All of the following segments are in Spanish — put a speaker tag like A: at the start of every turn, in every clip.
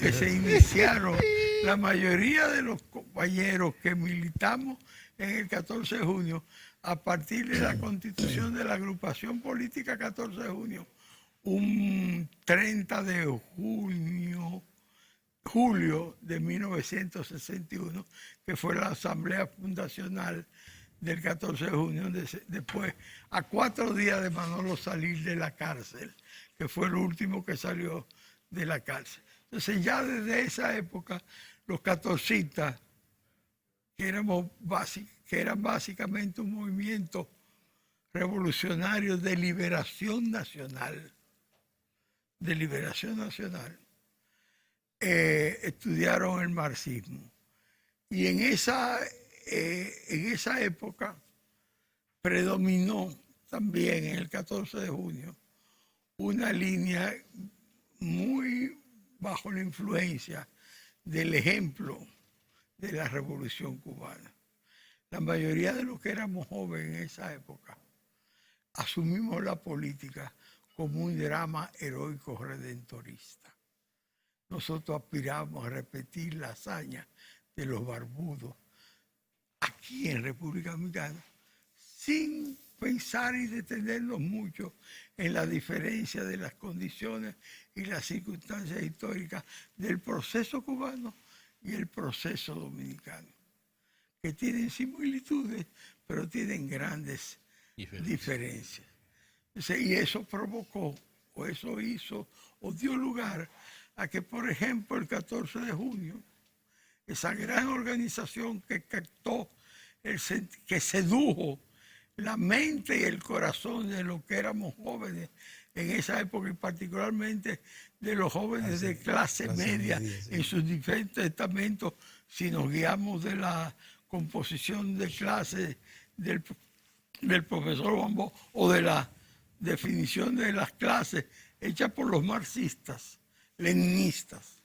A: que se iniciaron la mayoría de los compañeros que militamos en el 14 de junio a partir de la constitución de la agrupación política 14 de junio, un 30 de julio de 1961, que fue la asamblea fundacional del 14 de junio, después, a 4 días de Manolo salir de la cárcel, que fue el último que salió de la cárcel. Entonces ya desde esa época, los catorcistas, que eran básicamente un movimiento revolucionario de liberación nacional, estudiaron el marxismo. Y en esa época predominó también en el 14 de junio una línea muy bajo la influencia del ejemplo de la Revolución Cubana. La mayoría de los que éramos jóvenes en esa época asumimos la política como un drama heroico redentorista. Nosotros aspiramos a repetir la hazaña de los barbudos aquí en República Dominicana, sin pensar y detenernos mucho en la diferencia de las condiciones y las circunstancias históricas del proceso cubano y el proceso dominicano, que tienen similitudes, pero tienen grandes diferencias. Y eso provocó, o eso hizo, o dio lugar a que, por ejemplo, el 14 de junio, esa gran organización que captó, que sedujo la mente y el corazón de los que éramos jóvenes en esa época, y particularmente de los jóvenes de clase media en sus diferentes estamentos, si nos guiamos de la composición de clase del profesor Bambó o de la definición de las clases hecha por los marxistas, leninistas.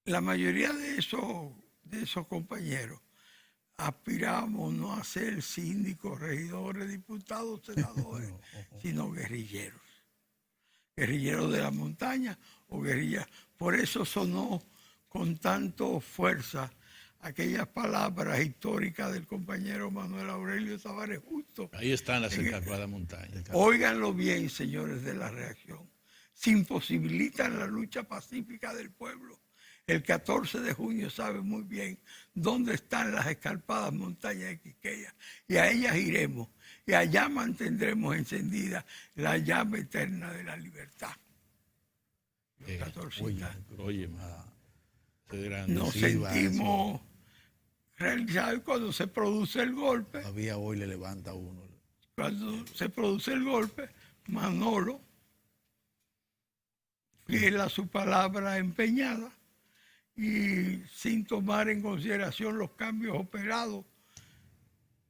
A: La mayoría de esos compañeros aspiramos no a ser síndicos, regidores, diputados, senadores, sino guerrilleros. Guerrilleros de la montaña o guerrillas. Por eso sonó con tanto fuerza aquellas palabras históricas del compañero Manuel Aurelio Tavares Justo.
B: Ahí están las escarpadas montañas.
A: Óiganlo bien, señores de la reacción. Se imposibilitan la lucha pacífica del pueblo. El 14 de junio sabe muy bien dónde están las escarpadas montañas de Quiqueya, y a ellas iremos, y allá mantendremos encendida la llama eterna de la libertad. Nos sentimos realizados cuando se produce el golpe.
C: Todavía hoy le levanta a uno.
A: Cuando se produce el golpe, Manolo, fiel a su palabra empeñada, y sin tomar en consideración los cambios operados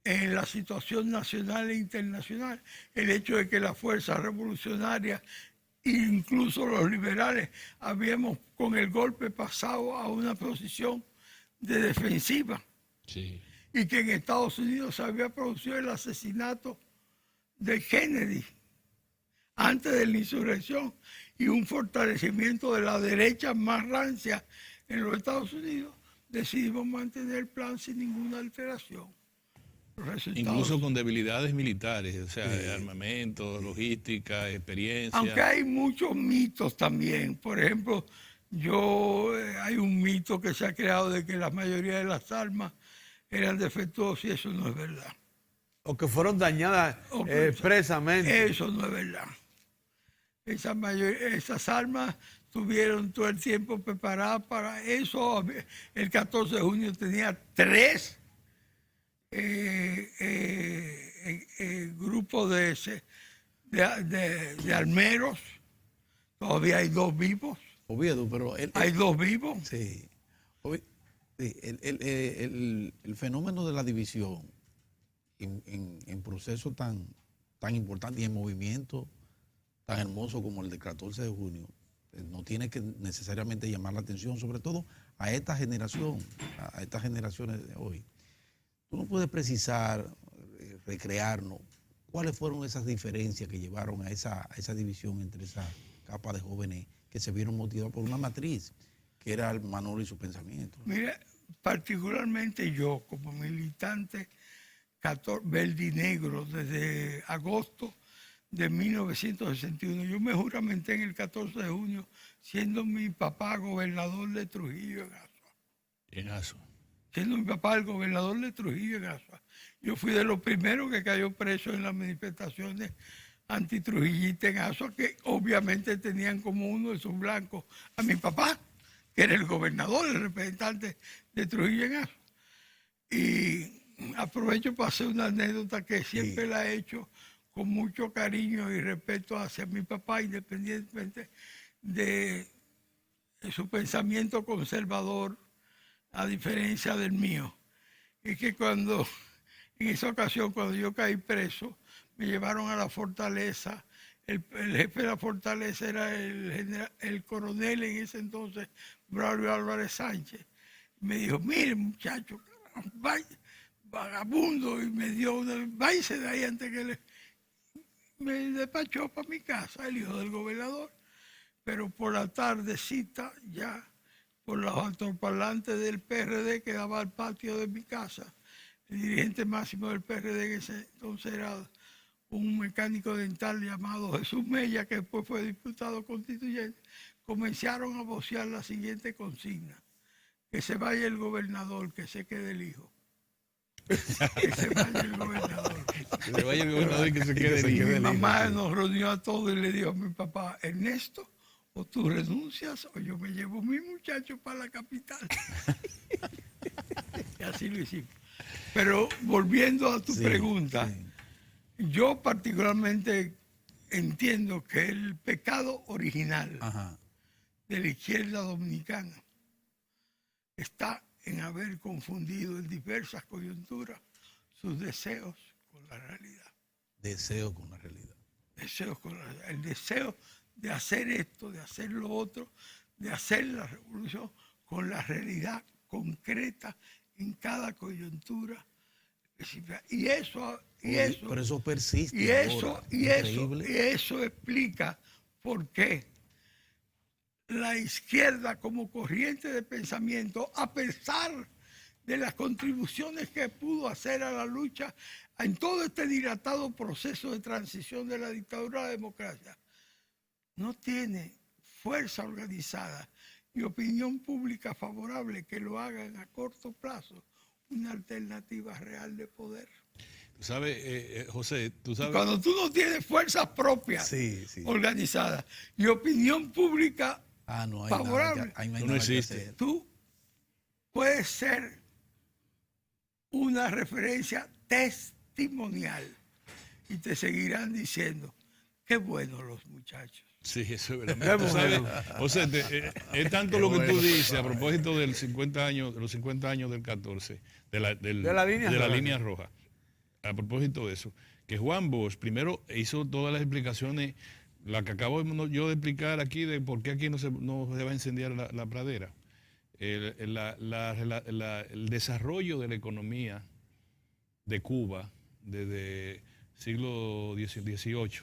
A: en la situación nacional e internacional, el hecho de que las fuerzas revolucionarias, incluso los liberales, habíamos con el golpe pasado a una posición de defensiva.
B: Sí.
A: Y que en Estados Unidos se había producido el asesinato de Kennedy antes de la insurrección, y un fortalecimiento de la derecha más rancia en los Estados Unidos. Decidimos mantener el plan sin ninguna alteración.
B: Incluso con debilidades militares, o sea, armamento, logística, experiencia.
A: Aunque hay muchos mitos también. Por ejemplo, hay un mito que se ha creado de que la mayoría de las armas eran defectuosas, y eso no es verdad.
C: O que fueron dañadas expresamente.
A: Eso no es verdad. Esas armas estuvieron todo el tiempo preparadas para eso. El 14 de junio tenía 3 grupos de armeros. Todavía hay 2 vivos.
C: Oviedo, pero
A: hay 2 vivos.
C: Sí. El fenómeno de la división en proceso tan importante y en movimiento tan hermoso como el del 14 de junio, no tiene que necesariamente llamar la atención, sobre todo a esta generación, a estas generaciones de hoy. Tú no puedes precisar, recrearnos, cuáles fueron esas diferencias que llevaron a esa división entre capa de jóvenes que se vieron motivados por una matriz, que era el Manolo y su pensamiento.
A: Mira, particularmente yo, como militante verdinegro desde agosto de 1961, yo me juramenté en el 14 de junio, siendo mi papá gobernador de Trujillo
B: En Asua.
A: Siendo mi papá el gobernador de Trujillo en Asua. Yo fui de los primeros que cayó preso en las manifestaciones antitrujillistas en Asua, que obviamente tenían como uno de sus blancos a mi papá, que era el gobernador, el representante de Trujillo en Asua. Y aprovecho para hacer una anécdota que siempre la he hecho con mucho cariño y respeto hacia mi papá, independientemente de su pensamiento conservador, a diferencia del mío. Es que en esa ocasión, cuando yo caí preso, me llevaron a la fortaleza. El jefe de la fortaleza era el coronel en ese entonces, Braulio Álvarez Sánchez. Me dijo, mire muchacho, vagabundo, y me dio váyase de ahí antes que me despachó para mi casa, el hijo del gobernador. Pero por la tardecita, ya por los altoparlantes del PRD que daba al patio de mi casa, el dirigente máximo del PRD en ese entonces era un mecánico dental llamado Jesús Mella, que después fue diputado constituyente, comenzaron a vocear la siguiente consigna: que se vaya el gobernador, que se quede el hijo. Que se vaya el gobernador.
B: Que se vaya el gobernador y que se quede el hijo.
A: Mi mamá nos reunió a todos y le dijo a mi papá, Ernesto, o tú renuncias o yo me llevo a mi muchacho para la capital. Y así lo hicimos. Pero volviendo a tu pregunta, yo particularmente entiendo que el pecado original de la izquierda dominicana está en haber confundido en diversas coyunturas sus deseos con la realidad.
C: Deseo con la realidad.
A: Deseos con la realidad. El deseo de hacer esto, de hacer lo otro, de hacer la revolución con la realidad concreta en cada coyuntura específica.
C: Pero eso persiste.
A: Y
C: Increíble.
A: eso explica por qué la izquierda como corriente de pensamiento, a pesar de las contribuciones que pudo hacer a la lucha en todo este dilatado proceso de transición de la dictadura a la democracia, no tiene fuerza organizada y opinión pública favorable que lo hagan a corto plazo una alternativa real de poder.
B: Tú sabes, José, tú sabes...
A: Cuando tú no tienes fuerzas propias organizadas y opinión pública favorable,
B: no existe.
A: Tú puedes ser una referencia testimonial y te seguirán diciendo, qué buenos los muchachos.
B: Sí, eso es verdad. Tú sabes, José, es tanto lo que tú dices a propósito de los 50 años del 14, de la línea roja. A propósito de eso, que Juan Bosch primero hizo todas las explicaciones, la que acabo yo de explicar aquí, de por qué aquí no se va a incendiar la pradera. El desarrollo de la economía de Cuba desde siglo XVIII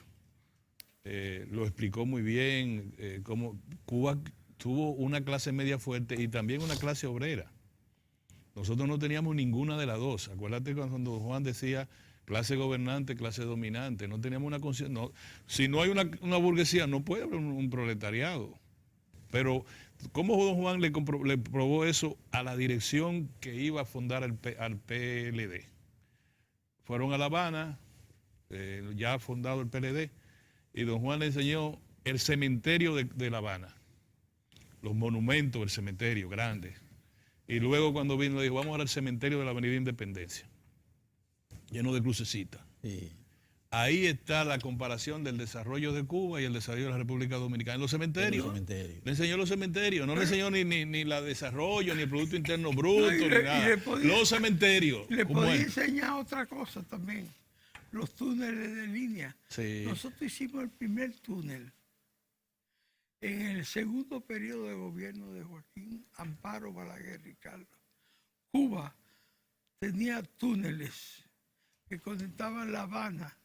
B: lo explicó muy bien, cómo Cuba tuvo una clase media fuerte y también una clase obrera. Nosotros no teníamos ninguna de las dos. Acuérdate cuando Juan decía clase gobernante, clase dominante. No teníamos una conciencia. No, si no hay una burguesía, no puede haber un proletariado. Pero, ¿cómo don Juan le probó eso a la dirección que iba a fundar al PLD? Fueron a La Habana, ya fundado el PLD, y don Juan le enseñó el cementerio de La Habana, los monumentos del cementerio grandes. Y luego cuando vino le dijo, vamos al cementerio de la Avenida Independencia, lleno de crucecitas.
C: Sí.
B: Ahí está la comparación del desarrollo de Cuba y el desarrollo de la República Dominicana. En los cementerios. Le enseñó los cementerios. No le enseñó ni la desarrollo, ni el Producto Interno Bruto, ni nada. Los cementerios.
A: Le podía enseñar otra cosa también. Los túneles de línea.
B: Sí.
A: Nosotros hicimos el primer túnel en el segundo periodo de gobierno de Joaquín Amparo Balaguer Ricardo. Cuba tenía túneles que conectaban La Habana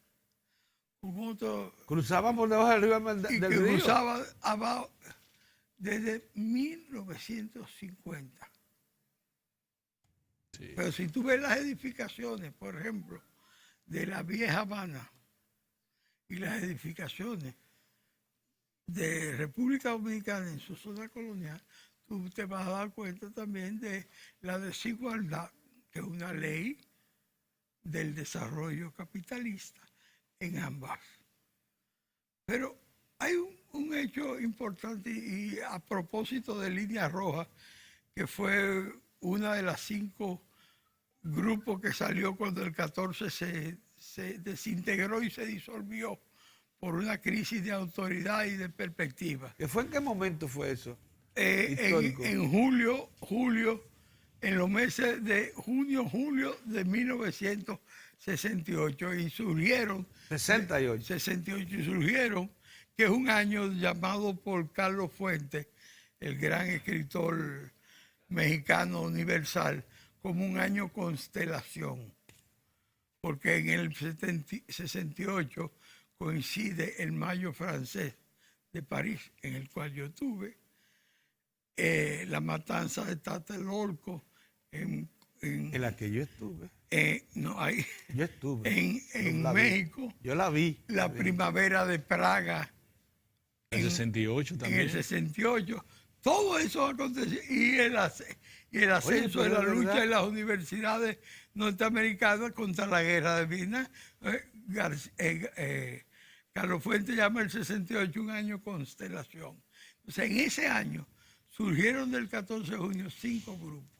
A: con otro
D: Cruzaban por debajo del río,
A: y
D: del
A: que
D: río.
A: cruzaba abajo desde 1950.
B: Sí.
A: Pero si tú ves las edificaciones, por ejemplo, de la vieja Habana y las edificaciones de República Dominicana en su zona colonial, tú te vas a dar cuenta también de la desigualdad, que es una ley del desarrollo capitalista en ambas. Pero hay un hecho importante y a propósito de Línea Roja, que fue una de las 5 grupos que salió cuando el 14 se desintegró y se disolvió por una crisis de autoridad y de perspectiva.
D: ¿En qué momento fue eso?
A: En,
D: Histórico.
A: en julio, en los meses de julio de 1968 y surgieron
D: 68.
A: y surgieron, que es un año llamado por Carlos Fuentes, el gran escritor mexicano universal, como un año constelación, porque en el 68 coincide el Mayo francés de París, en el cual yo estuve, la matanza de Tlatelolco en
D: la que yo estuve.
A: no, ahí,
D: Yo estuve.
A: en
D: la vi.
A: México,
D: Yo la vi.
A: la primavera de Praga,
B: En 68
A: en
B: también.
A: el 68, todo eso aconteció, y el ascenso de
D: pero
A: la
D: es
A: lucha
D: verdad.
A: en las universidades norteamericanas contra la guerra de Vietnam. Carlos Fuentes llama el 68 un año constelación. Entonces, en ese año surgieron del 14 de junio 5 grupos.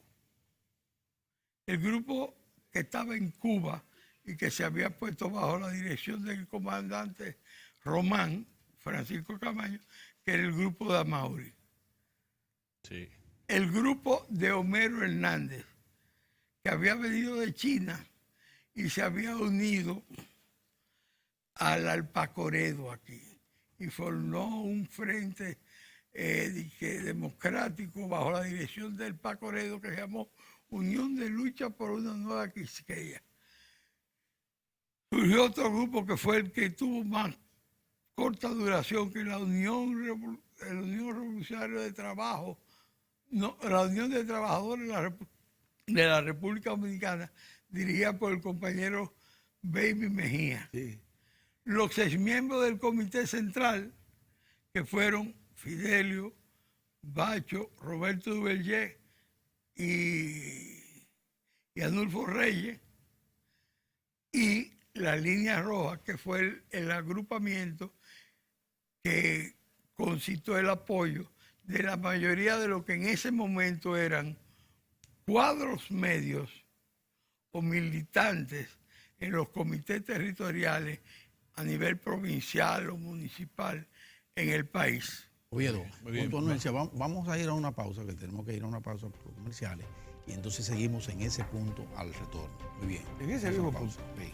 A: El grupo que estaba en Cuba y que se había puesto bajo la dirección del comandante Román, Francisco Camaño, que era el grupo de Amaury.
B: Sí.
A: El grupo de Homero Hernández, que había venido de China y se había unido al Alpacoredo aquí y formó un frente democrático bajo la dirección del Alpacoredo que se llamó Unión de Lucha por una Nueva Quisqueya. Surgió otro grupo que fue el que tuvo más corta duración, que la Unión Revolucionaria de Trabajo, la Unión de Trabajadores de la República Dominicana, dirigida por el compañero Baby Mejía.
D: Sí.
A: Los 6 miembros del Comité Central, que fueron Fidelio, Bacho, Roberto Duvergé y Anulfo Reyes, y la Línea Roja, que fue el agrupamiento que concitó el apoyo de la mayoría de lo que en ese momento eran cuadros medios o militantes en los comités territoriales a nivel provincial o municipal en el país.
C: Oviedo,
B: Muy bien.
C: con tu anuencia, vamos a ir a una pausa, que tenemos que ir a una pausa por comerciales, y entonces seguimos en ese punto al retorno. Muy bien.
D: En ese
C: Esa
D: mismo
C: pausa.
D: punto.
C: Sí.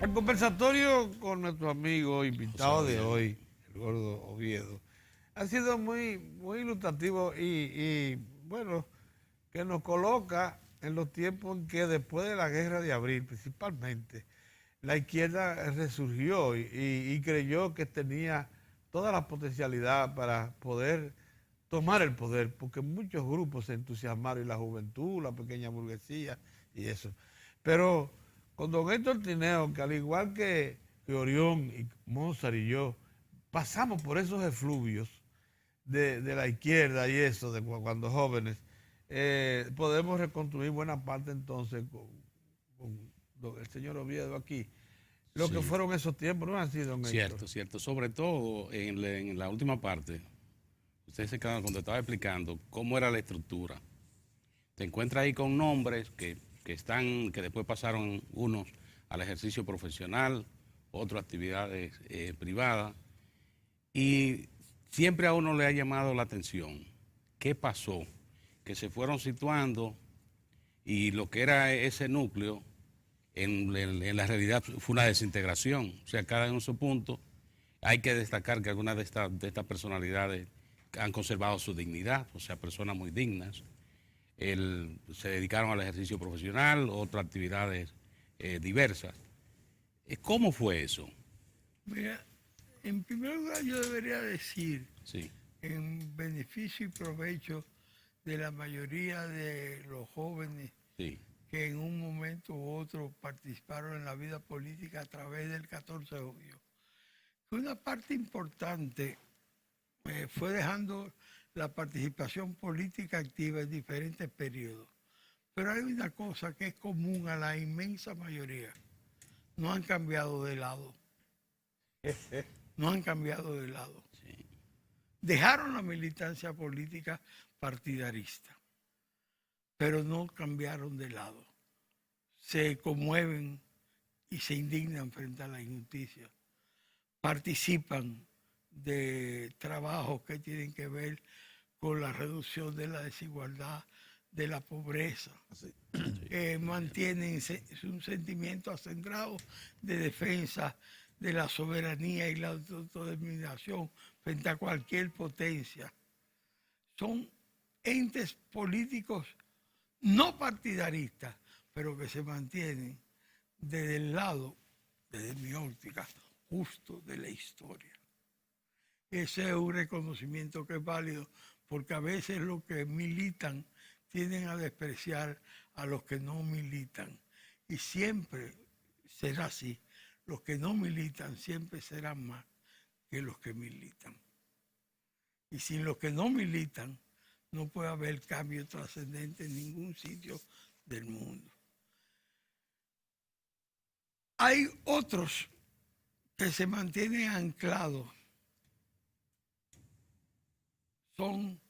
D: El conversatorio con nuestro amigo invitado de hoy, el gordo Oviedo, ha sido muy, muy ilustrativo y, bueno, que nos coloca en los tiempos en que después de la guerra de abril, principalmente, la izquierda resurgió y creyó que tenía toda la potencialidad para poder tomar el poder, porque muchos grupos se entusiasmaron, y la juventud, la pequeña burguesía y eso. Pero con don Héctor Tineo, que al igual que Orión y Mozart y yo, pasamos por esos efluvios de la izquierda y eso, de cuando jóvenes, podemos reconstruir buena parte entonces con el señor Oviedo aquí. Lo
E: Sí.
D: que fueron esos tiempos, ¿no han sido, don Héctor?
E: Cierto, cierto. Sobre todo en la última parte, ustedes se quedaron cuando estaba explicando cómo era la estructura. Te encuentras ahí con nombres que después pasaron unos al ejercicio profesional, otros a actividades privadas, y siempre a uno le ha llamado la atención. ¿Qué pasó? Que se fueron situando y lo que era ese núcleo, en la realidad fue una desintegración. O sea, cada uno en su punto. Hay que destacar que algunas de estas personalidades han conservado su dignidad, o sea, personas muy dignas. Se dedicaron al ejercicio profesional, otras actividades diversas. ¿Cómo fue eso?
A: Mira, en primer lugar yo debería decir,
E: Sí,
A: en beneficio y provecho de la mayoría de los jóvenes
E: sí,
A: que en un momento u otro participaron en la vida política a través del 14 de julio, que una parte importante fue dejando la participación política activa en diferentes periodos. Pero hay una cosa que es común a la inmensa mayoría. No han cambiado de lado. No han cambiado de lado.
E: sí.
A: Dejaron la militancia política partidarista, pero no cambiaron de lado. Se conmueven y se indignan frente a la injusticia. Participan de trabajos que tienen que ver con la reducción de la desigualdad, de la pobreza. Mantienen un sentimiento acendrado de defensa de la soberanía y la autodeterminación frente a cualquier potencia. Son entes políticos no partidaristas, pero que se mantienen desde el lado, desde mi óptica, justo de la historia. Ese es un reconocimiento que es válido, porque a veces los que militan tienden a despreciar a los que no militan. Y siempre será así. Los que no militan siempre serán más que los que militan. Y sin los que no militan, no puede haber cambio trascendente en ningún sitio del mundo. Hay otros que se mantienen anclados. Son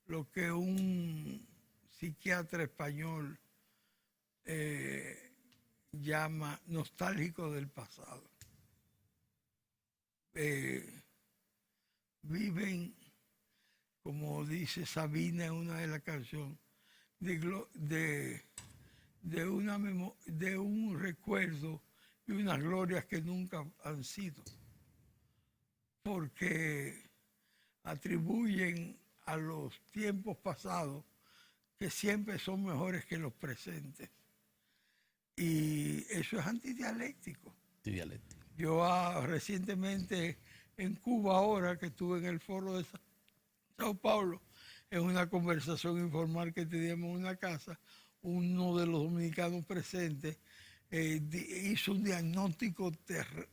A: lo que un psiquiatra español llama nostálgicos del pasado. Viven, como dice Sabina en una de las canciones, de un recuerdo y unas glorias que nunca han sido, porque atribuyen a los tiempos pasados que siempre son mejores que los presentes. Y eso es antidialéctico.
E: Sí, dialéctico.
A: Yo recientemente en Cuba, ahora que estuve en el foro de Sao Paulo, en una conversación informal que teníamos en una casa, uno de los dominicanos presentes hizo un diagnóstico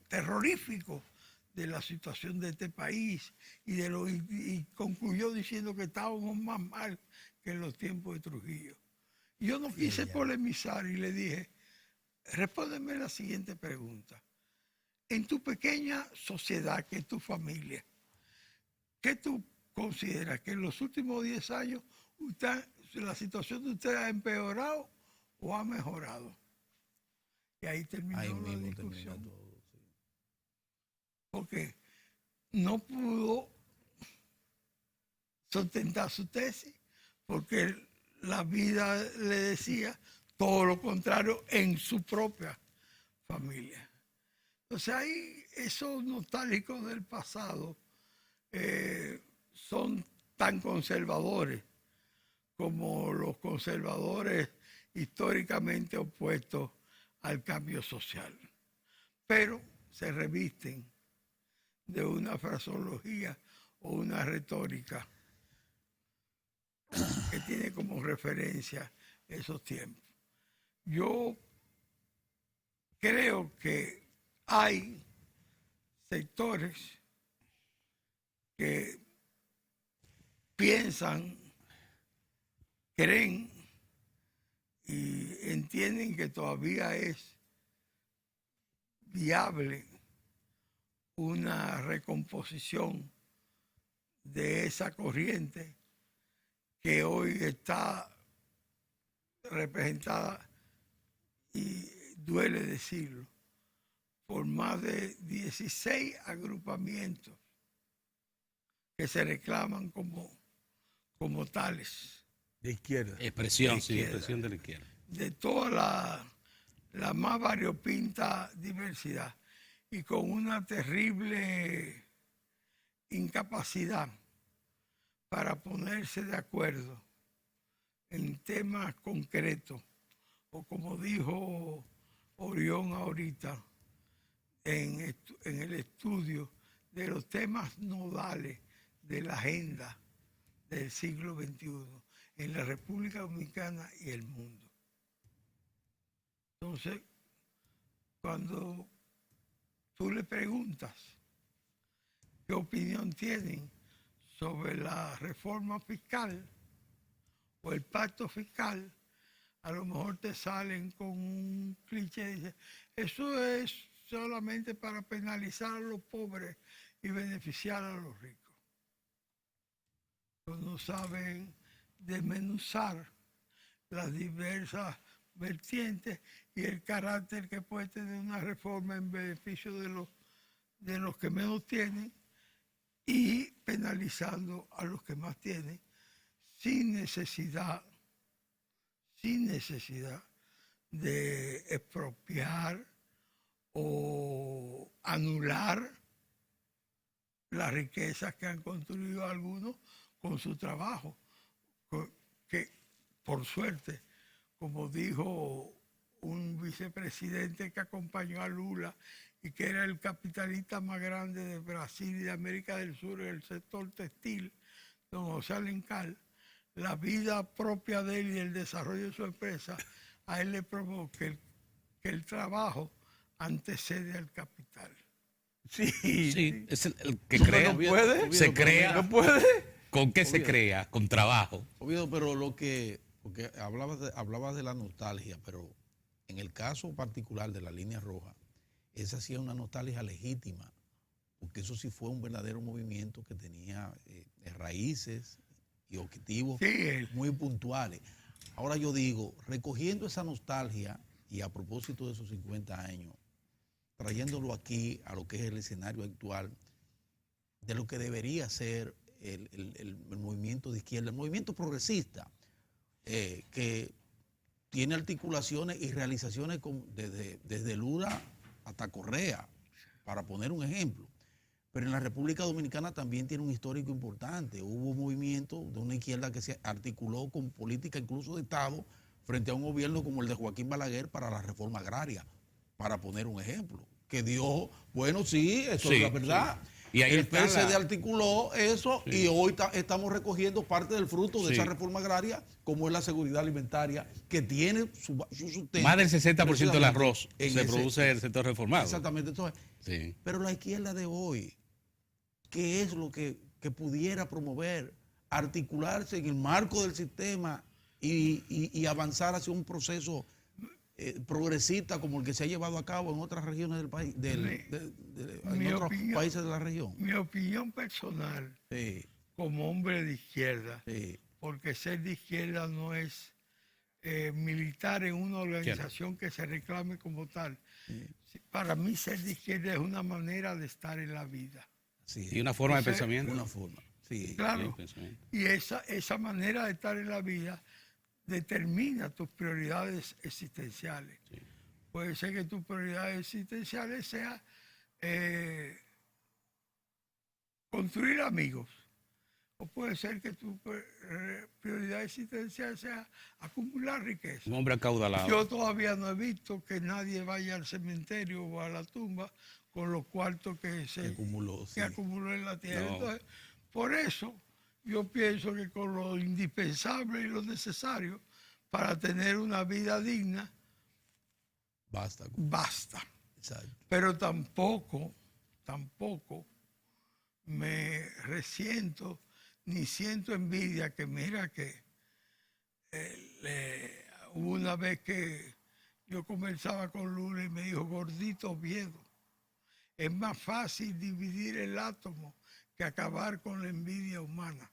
A: terrorífico de la situación de este país y concluyó diciendo que estábamos más mal que en los tiempos de Trujillo. Y yo no quise polemizar y le dije, respóndeme la siguiente pregunta. En tu pequeña sociedad, que es tu familia, ¿qué tú consideras que en los últimos 10 años la situación de usted ha empeorado o ha mejorado? Y ahí terminó la discusión.
C: Todo, sí.
A: Porque no pudo sustentar su tesis, porque la vida le decía todo lo contrario en su propia familia. Entonces ahí esos nostálgicos del pasado son tan conservadores como los conservadores históricamente opuestos al cambio social. Pero se revisten de una fraseología o una retórica que tiene como referencia esos tiempos. Yo creo que hay sectores que piensan, creen y entienden que todavía es viable una recomposición de esa corriente que hoy está representada, y duele decirlo, por más de 16 agrupamientos que se reclaman como tales.
D: De izquierda.
E: Expresión,
A: De
E: sí,
A: izquierda.
E: expresión de la izquierda.
A: De toda la más variopinta diversidad y con una terrible incapacidad para ponerse de acuerdo en temas concretos, o como dijo Orión ahorita, en el estudio de los temas nodales de la agenda del siglo XXI en la República Dominicana y el mundo. Entonces, cuando tú le preguntas qué opinión tienen sobre la reforma fiscal o el pacto fiscal, a lo mejor te salen con un cliché y dicen, eso es solamente para penalizar a los pobres y beneficiar a los ricos. Pero no saben desmenuzar las diversas vertientes y el carácter que puede tener una reforma en beneficio de los que menos tienen y penalizando a los que más tienen sin necesidad de expropiar o anular las riquezas que han construido algunos con su trabajo, que por suerte, como dijo un vicepresidente que acompañó a Lula y que era el capitalista más grande de Brasil y de América del Sur en el sector textil, don José Alencar, la vida propia de él y el desarrollo de su empresa, a él le probó que el trabajo antecede al capital.
E: Sí, es el que
D: ¿No
E: crea.
D: puede?
E: Se crea.
D: ¿No puede?
E: ¿Con qué se
C: Oviedo.
E: crea? Con trabajo.
C: Oviedo, pero porque hablabas de la nostalgia, pero en el caso particular de la línea roja, esa sí es una nostalgia legítima, porque eso sí fue un verdadero movimiento que tenía raíces y objetivos
A: Sí,
C: muy puntuales. Ahora yo digo, recogiendo esa nostalgia y a propósito de esos 50 años, trayéndolo aquí a lo que es el escenario actual, de lo que debería ser el movimiento de izquierda, el movimiento progresista, que tiene articulaciones y realizaciones desde Lula hasta Correa, para poner un ejemplo. Pero en la República Dominicana también tiene un histórico importante. Hubo un movimiento de una izquierda que se articuló con política incluso de Estado frente a un gobierno como el de Joaquín Balaguer para la reforma agraria, para poner un ejemplo. Que dio, bueno, sí, eso
E: Sí,
C: es la verdad.
E: sí. Y ahí
C: El
E: está
C: PSD articuló eso y hoy estamos recogiendo parte del fruto de
E: Sí.
C: esa reforma agraria, como es la seguridad alimentaria, que tiene su sustento.
E: Más del 60% del arroz
C: en
E: se
C: ese-
E: produce en el sector reformado.
C: Exactamente. Entonces,
E: Sí.
C: pero la izquierda de hoy, ¿qué es lo que pudiera promover? Articularse en el marco del sistema y avanzar hacia un proceso progresista como el que se ha llevado a cabo en otras regiones del país,
A: Mi
C: en otros
A: opinión-
C: países de la región.
A: mi opinión personal
C: Sí,
A: como hombre de izquierda,
C: sí.
A: porque ser de izquierda no es militar en una organización que se reclame como tal. Para mí ser de izquierda es una manera de estar en la vida.
C: Sí,
E: Y una forma de
A: Entonces,
E: pensamiento.
C: una forma. Sí.
A: Claro,
E: Sí, pensamiento.
A: y esa manera de estar en la vida determina tus prioridades existenciales. Puede ser que tus prioridades existenciales sea construir amigos, o puede ser que tu prioridad existencial sea acumular riqueza.
E: Un hombre acaudalado.
A: Yo todavía no he visto que nadie vaya al cementerio o a la tumba con los cuartos que se
C: Acumuló, sí.
A: que acumuló en la tierra.
E: No.
A: Entonces, por eso yo pienso que con lo indispensable y lo necesario para tener una vida digna,
C: Basta.
A: basta.
C: Exacto.
A: Pero tampoco me resiento ni siento envidia, que mira que hubo una vez que yo conversaba con Lula y me dijo, gordito Oviedo, es más fácil dividir el átomo que acabar con la envidia humana.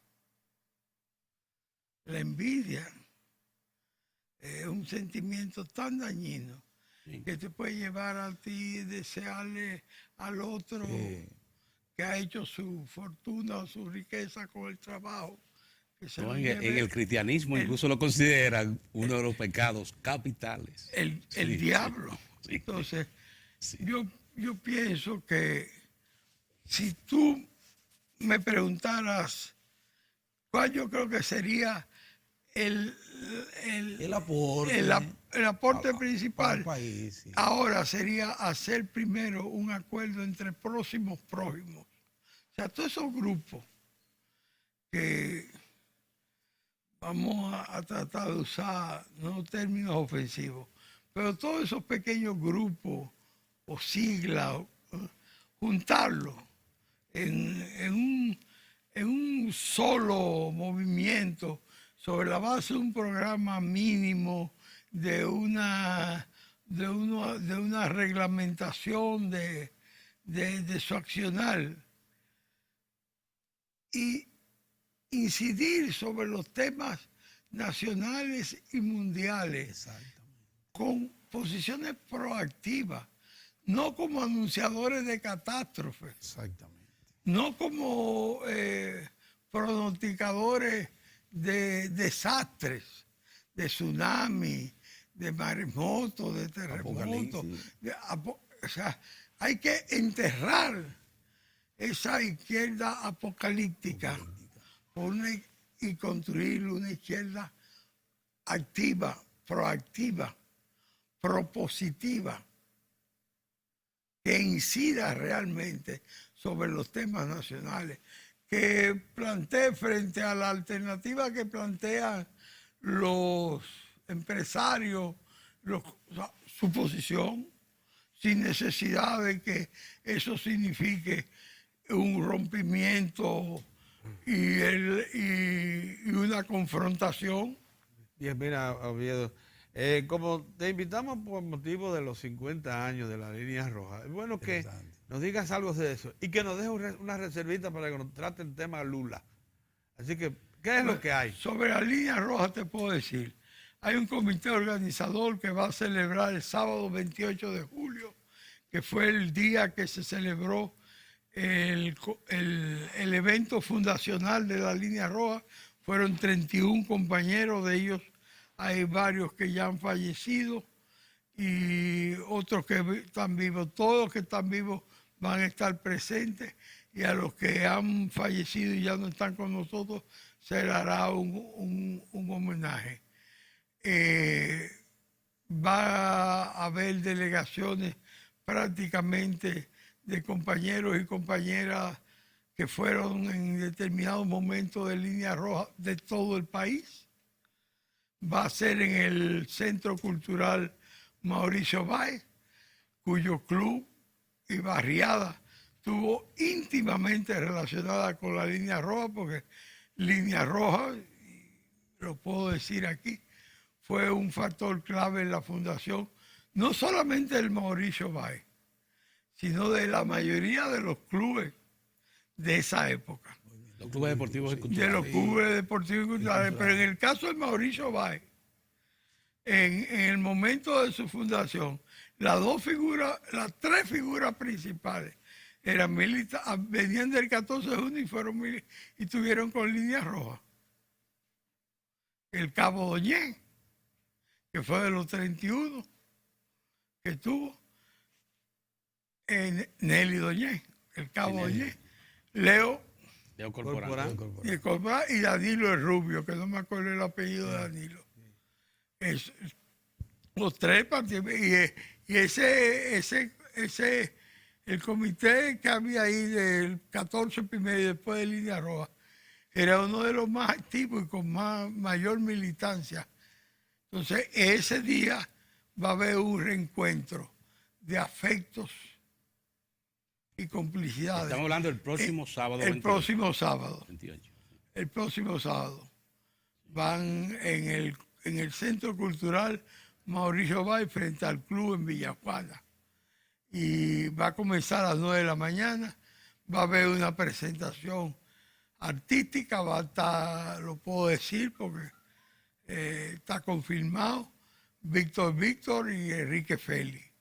A: La envidia es un sentimiento tan dañino que te puede llevar a ti desearle al otro que ha hecho su fortuna o su riqueza con el trabajo. Que se
E: No,
A: lo
E: en
A: lleve
E: el cristianismo incluso lo consideran uno de los pecados capitales.
A: el
E: Sí,
A: diablo.
E: sí.
A: Entonces,
E: Sí.
A: yo pienso que si tú me preguntaras ¿Cuál yo creo que sería el,
C: El aporte.
A: el aporte
C: para
A: principal?
C: el país, sí.
A: Ahora sería hacer primero un acuerdo entre próximos. O sea, todos esos grupos que vamos a tratar de usar, no términos ofensivos, pero todos esos pequeños grupos o siglas, juntarlos en un solo movimiento sobre la base de un programa mínimo, de una reglamentación de su accionar y incidir sobre los temas nacionales y mundiales
C: Exactamente.
A: con posiciones proactivas, no como anunciadores de catástrofes,
C: Exactamente.
A: no como pronosticadores de desastres, de tsunami, de maremotos, de terremotos.
C: Apocalipsis.
A: O sea, hay que enterrar esa izquierda apocalíptica y construir una izquierda activa, proactiva, propositiva, que incida realmente sobre los temas nacionales, que plantee frente a la alternativa que plantean los empresarios su posición, sin necesidad de que eso signifique un rompimiento y una confrontación.
D: Bien, mira, Oviedo, como te invitamos por motivo de los 50 años de la línea roja, es bueno que
C: Interesante.
D: nos digas algo de eso y que nos dejes una reservita para que nos trate el tema Lula. Así que, ¿qué es lo que hay?
A: Sobre la línea roja te puedo decir, hay un comité organizador que va a celebrar el sábado 28 de julio, que fue el día que se celebró el evento fundacional de la línea roja. Fueron 31 compañeros, de ellos hay varios que ya han fallecido y otros que están vivos. Todos los que están vivos van a estar presentes, y a los que han fallecido y ya no están con nosotros se le hará un homenaje. Va a haber delegaciones prácticamente de compañeros y compañeras que fueron en determinados momentos de línea roja de todo el país. Va a ser en el Centro Cultural Mauricio Báez, cuyo club y barriada estuvo íntimamente relacionada con la línea roja, porque línea roja, lo puedo decir aquí, fue un factor clave en la fundación, no solamente del Mauricio Báez, sino de la mayoría de los clubes de esa época.
E: Los clubes deportivos y
A: De
E: culturales.
A: los clubes deportivos y culturales. Pero en el caso del Mauricio Báez, en el momento de su fundación, las tres figuras principales eran venían del 14 de junio y estuvieron con línea roja. El Cabo Doñé, que fue de los 31 que tuvo, Nelly Doñé, el Cabo Doñé, Leo
E: Leo Corporán.
A: y Danilo el Rubio, que no me acuerdo el apellido de Danilo. Los tres partidos. Y el comité que había ahí del 14 primero y después de línea roja, era uno de los más activos y con mayor militancia. Entonces, ese día va a haber un reencuentro de afectos y complicidades.
E: Estamos hablando del próximo sábado.
A: El próximo sábado.
E: 28.
A: El próximo sábado. Van en el Centro Cultural Mauricio Báez frente al club en Villajuana. Y va a comenzar a las 9 de la mañana. Va a haber una presentación artística, va a estar, lo puedo decir porque está confirmado, Víctor y Enrique Félix.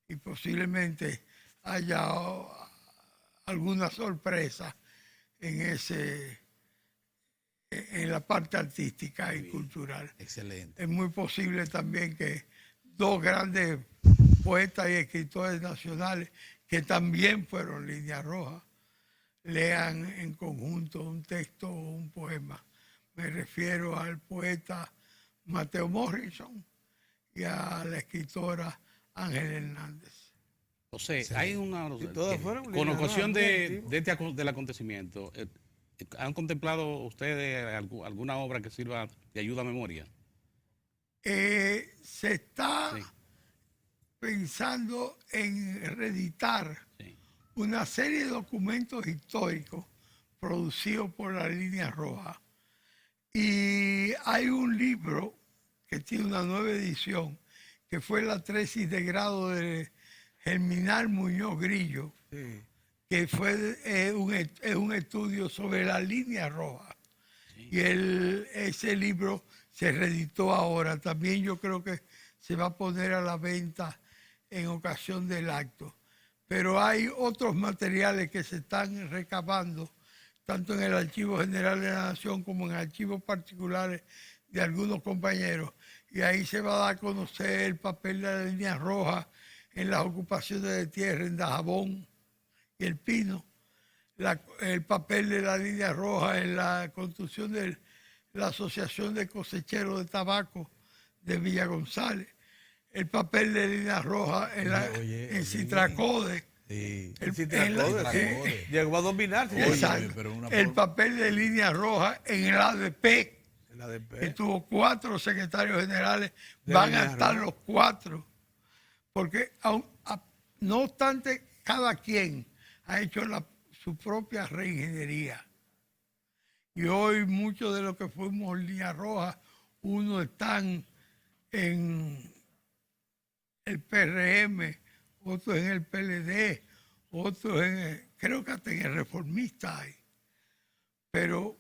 A: Y posiblemente haya alguna sorpresa en la parte artística y cultural.
C: Excelente.
A: Es muy posible también que dos grandes poetas y escritores nacionales que también fueron línea roja, lean en conjunto un texto o un poema. Me refiero al poeta Mateo Morrison y a la escritora Ángel Hernández.
E: José, hay una...
D: todas fueron
E: con
D: líneas
E: ocasión
D: rojas,
E: del acontecimiento, ¿han contemplado ustedes alguna obra que sirva de ayuda a memoria?
A: Se está
E: Sí.
A: pensando en reeditar
E: Sí.
A: una serie de documentos históricos producidos por la Línea Roja. Y hay un libro que tiene una nueva edición, que fue la tesis de grado de Germinal Muñoz Grillo,
D: Sí.
A: que fue un estudio sobre la Línea Roja. Y ese libro se reeditó ahora. También yo creo que se va a poner a la venta en ocasión del acto. Pero hay otros materiales que se están recabando, tanto en el Archivo General de la Nación como en archivos particulares de algunos compañeros. Y ahí se va a dar a conocer el papel de la Línea Roja en las ocupaciones de tierra en Dajabón y El Pino, el papel de la Línea Roja en la construcción de la Asociación de Cosecheros de Tabaco de Villa González, el papel de Línea Roja en Citracode,
C: Sí.
D: Llegó a dominar. señor.
A: exacto,
C: pero una
A: el
C: forma-
A: papel de Línea Roja en el ADP,
D: El ADP.
A: que tuvo 4 secretarios generales,
D: De
A: van
D: Línea
A: a estar
D: Roja.
A: los 4, porque no obstante, cada quien ha hecho su propia reingeniería. Y hoy muchos de los que fuimos Línea Roja, unos están en el PRM, otros en el PLD, otros creo que hasta en el Reformista hay. Pero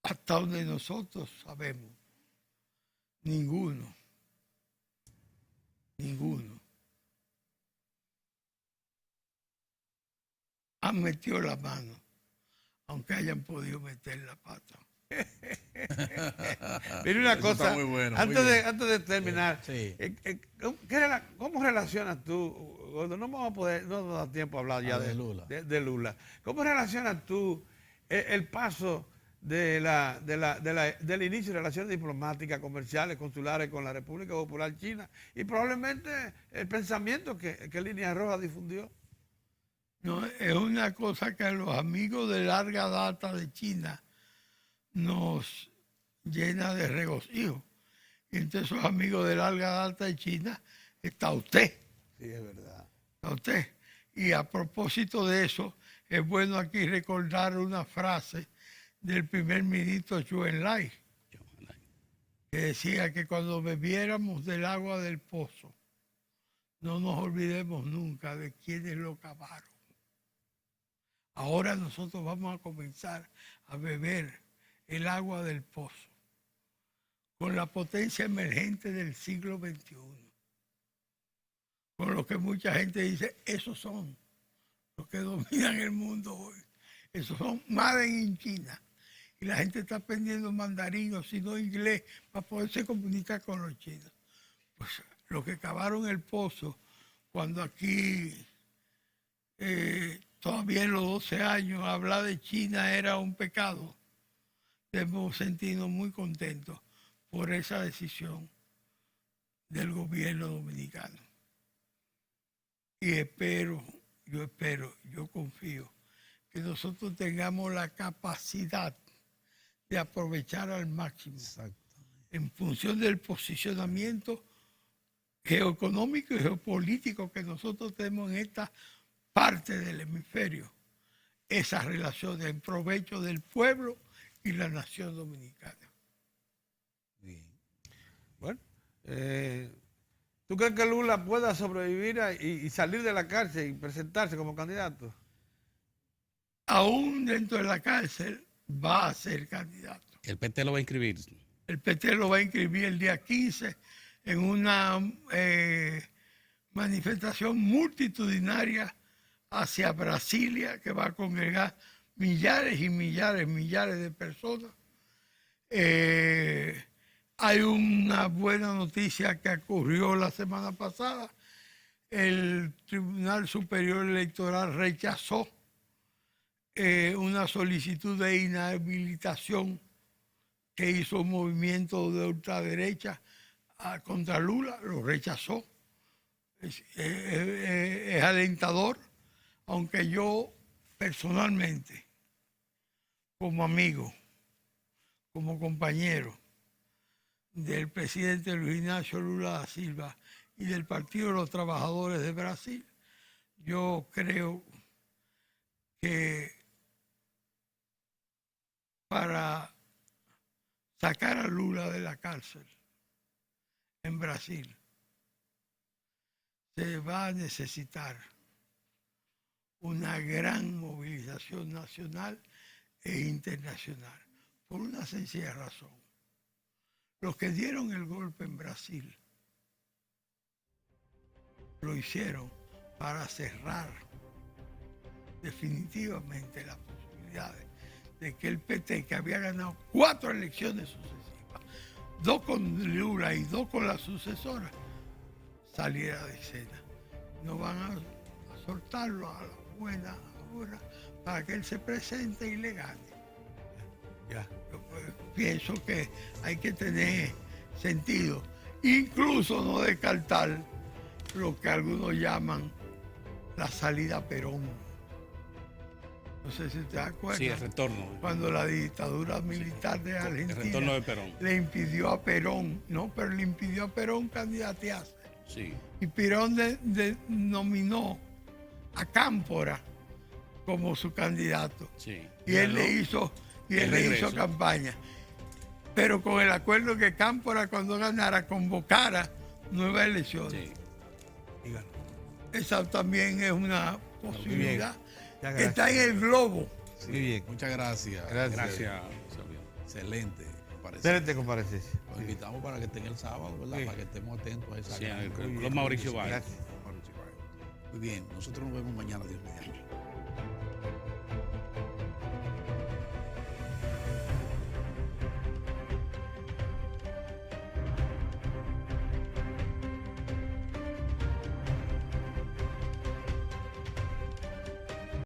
A: hasta donde nosotros sabemos, ninguno han metido la mano, aunque hayan podido meter la pata.
D: Mira una
C: Eso
D: cosa,
C: está muy bueno, muy
D: antes,
C: bien.
D: antes de terminar,
C: Sí.
D: ¿cómo relacionas tú, Gordo? No vamos a poder, no nos da tiempo a hablar ya
C: de Lula.
D: de Lula. ¿Cómo relacionas tú el paso del inicio de relaciones diplomáticas, comerciales, consulares con la República Popular China y probablemente el pensamiento que Línea Roja difundió?
A: No, es una cosa que a los amigos de larga data de China nos llena de regocijo. Y entre esos amigos de larga data de China está usted.
D: Sí, es verdad.
A: Está usted. Y a propósito de eso, es bueno aquí recordar una frase del primer ministro Zhou Enlai, que decía que cuando bebiéramos del agua del pozo, no nos olvidemos nunca de quienes lo cavaron. Ahora nosotros vamos a comenzar a beber el agua del pozo con la potencia emergente del siglo XXI. Con lo que mucha gente dice, esos son los que dominan el mundo hoy. Esos son made in China. Y la gente está aprendiendo mandarín o si no inglés para poderse comunicar con los chinos. Pues los que cavaron el pozo, cuando aquí todavía en los 12 años hablar de China era un pecado, debemos sentirnos muy contentos por esa decisión del gobierno dominicano. Y yo confío que nosotros tengamos la capacidad de aprovechar al máximo en función del posicionamiento geoeconómico y geopolítico que nosotros tenemos en esta parte del hemisferio, esas relaciones en provecho del pueblo y la nación dominicana.
C: Bien.
D: Bueno, ¿tú crees que Lula pueda sobrevivir y salir de la cárcel y presentarse como candidato?
A: Aún dentro de la cárcel va a ser candidato.
E: El PT lo va a inscribir.
A: El PT lo va a inscribir el día 15 en una manifestación multitudinaria hacia Brasilia que va a congregar millares y millares de personas. Hay una buena noticia que ocurrió la semana pasada. El Tribunal Superior Electoral rechazó una solicitud de inhabilitación que hizo un movimiento de ultraderecha contra Lula, lo rechazó. Es alentador, aunque yo personalmente, como amigo, como compañero del presidente Luis Ignacio Lula da Silva y del Partido de los Trabajadores de Brasil, yo creo que para sacar a Lula de la cárcel en Brasil se va a necesitar una gran movilización nacional e internacional, por una sencilla razón. Los que dieron el golpe en Brasil lo hicieron para cerrar definitivamente las posibilidades de que el PT, que había ganado 4 elecciones sucesivas, 2 con Lula y 2 con la sucesora, saliera de escena. No van a soltarlo a la buena hora para que él se presente y le gane.
D: Ya.
A: Yo, pues, pienso que hay que tener sentido, incluso no descartar lo que algunos llaman la salida a Perón. No sé si te acuerdas.
E: Sí, el retorno.
A: Cuando la dictadura militar de
E: El
A: Argentina
E: retorno de Perón.
A: le impidió a Perón, no, pero le impidió a Perón candidatearse.
E: Sí.
A: Y Perón nominó a Cámpora como su candidato.
E: Sí.
A: Y él le hizo,
E: El
A: le hizo
E: regreso.
A: campaña. Pero con el acuerdo que Cámpora, cuando ganara, convocara nuevas elecciones.
E: Sí.
D: Dígalo.
A: Esa también es una posibilidad
D: Ya,
A: que está en el globo.
D: Muy bien.
C: Muchas gracias.
E: Gracias, Silvio.
C: Excelente. me parece.
D: Excelente comparecencia.
C: Lo invitamos para que estén el sábado, ¿verdad?
D: Sí.
C: Para que estemos atentos a esa
E: Sí,
C: gran
E: el
C: conferencia.
E: Club Mauricio Báez.
D: Gracias.
C: Muy bien, nosotros nos vemos mañana, Dios mediante.